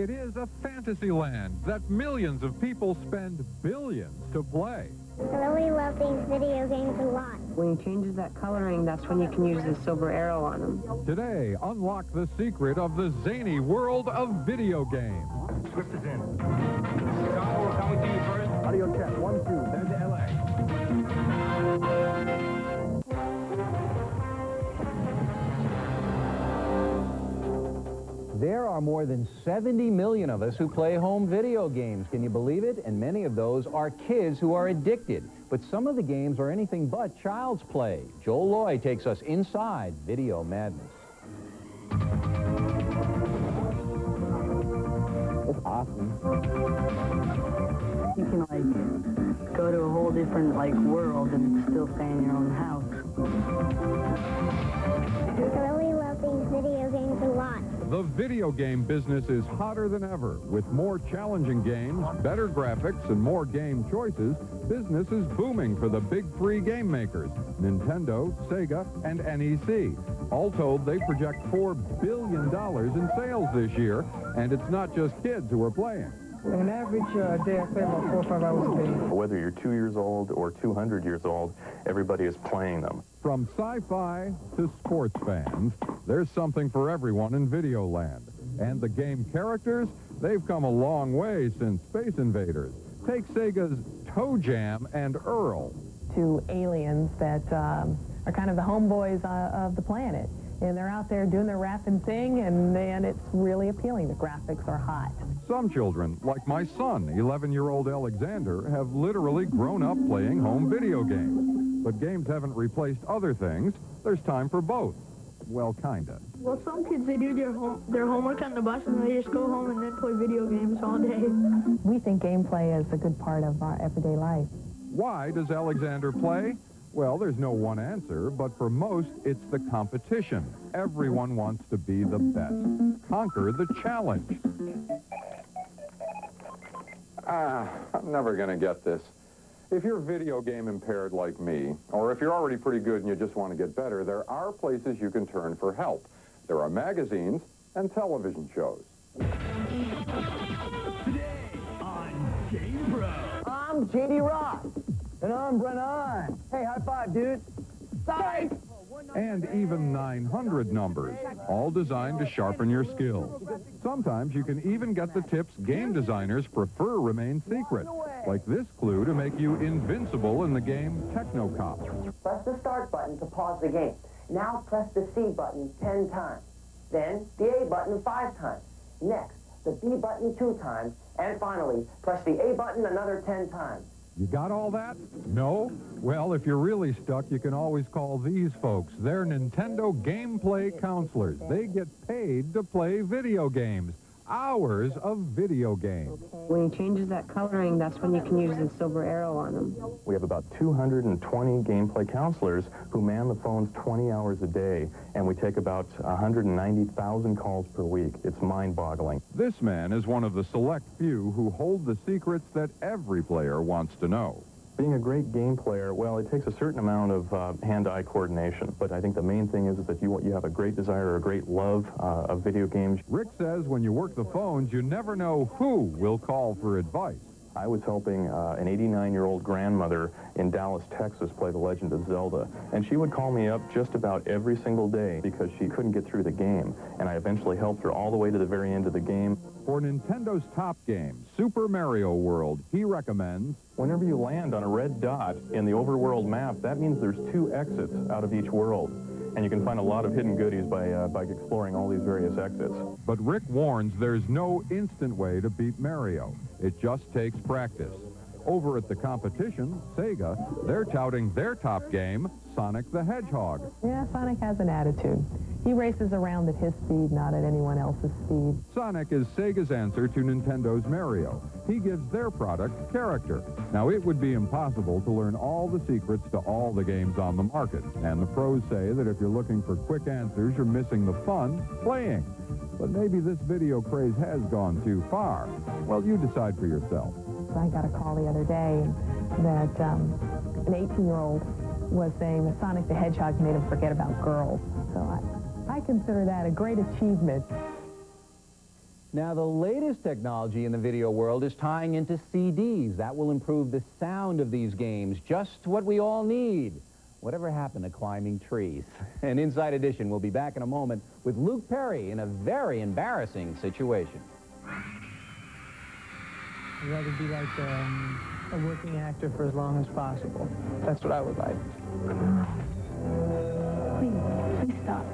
It is a fantasy land that millions of people spend billions to play. I really love these video games a lot. When you change that coloring, that's when you can use the silver arrow on them. Today, unlock the secret of the zany world of video games. Swift is in. Chicago, we're coming to you first. Audio check, 1, 2, there's LA. There are more than 70 million of us who play home video games. Can you believe it? And many of those are kids who are addicted. But some of the games are anything but child's play. Joel Loy takes us inside video madness. It's awesome. You can, like, go to a whole different, like, world and still stay in your own house. I really love these video games a lot. The video game business is hotter than ever. With more challenging games, better graphics, and more game choices, business is booming for the big three game makers, Nintendo, Sega, and NEC. All told, they project $4 billion in sales this year, and it's not just kids who are playing. On an average day, I play about 4 or 5 hours a day. Whether you're 2 years old or 200 years old, everybody is playing them. From sci-fi to sports fans, there's something for everyone in Videoland. And the game characters, they've come a long way since Space Invaders. Take Sega's Toe Jam and Earl. Two aliens that are kind of the homeboys of the planet. And they're out there doing their rap and sing, and it's really appealing. The graphics are hot. Some children, like my son, 11-year-old Alexander, have literally grown up playing home video games. But games haven't replaced other things. There's time for both. Well, kinda. Well, some kids, they do their homework on the bus, and they just go home and then play video games all day. We think gameplay is a good part of our everyday life. Why does Alexander play? Well, there's no one answer, but for most, it's the competition. Everyone wants to be the best. Conquer the challenge. I'm never going to get this. If you're video game impaired like me, or if you're already pretty good and you just want to get better, there are places you can turn for help. There are magazines and television shows. Today on Game Pro. I'm J.D. Ross. And I'm Brennan. Hey, high five, dude. Psych! And even 900 numbers, all designed to sharpen your skills. Sometimes you can even get the tips game designers prefer remain secret, like this clue to make you invincible in the game Technocop. Press the start button to pause the game. Now press the C button 10 times. Then the A button 5 times. Next, the B button 2 times. And finally, press the A button another 10 times. You got all that? No? Well, if you're really stuck, you can always call these folks. They're Nintendo gameplay counselors. They get paid to play video games. Hours of video games. When you change that coloring, that's when you can use the silver arrow on them. We have about 220 gameplay counselors who man the phones 20 hours a day, and we take about 190,000 calls per week. It's mind-boggling. This man is one of the select few who hold the secrets that every player wants to know. Being a great game player, well, it takes a certain amount of hand-eye coordination, but I think the main thing is that you have a great desire or a great love of video games. Rick says when you work the phones, you never know who will call for advice. I was helping an 89-year-old grandmother in Dallas, Texas play The Legend of Zelda, and she would call me up just about every single day because she couldn't get through the game, and I eventually helped her all the way to the very end of the game. For Nintendo's top game, Super Mario World, he recommends... Whenever you land on a red dot in the overworld map, that means there's 2 exits out of each world. And you can find a lot of hidden goodies by exploring all these various exits. But Rick warns there's no instant way to beat Mario. It just takes practice. Over at the competition, Sega, they're touting their top game, Sonic the Hedgehog. Yeah, Sonic has an attitude. He races around at his speed, not at anyone else's speed. Sonic is Sega's answer to Nintendo's Mario. He gives their product character. Now, it would be impossible to learn all the secrets to all the games on the market. And the pros say that if you're looking for quick answers, you're missing the fun playing. But maybe this video craze has gone too far. Well, you decide for yourself. I got a call the other day that an 18-year-old was saying that Sonic the Hedgehog made him forget about girls. So I consider that a great achievement. Now, the latest technology in the video world is tying into CDs. That will improve the sound of these games, just what we all need. Whatever happened to climbing trees? An Inside Edition will be back in a moment with Luke Perry in a very embarrassing situation. I'd rather be like a working actor for as long as possible. That's what I would like. Please stop.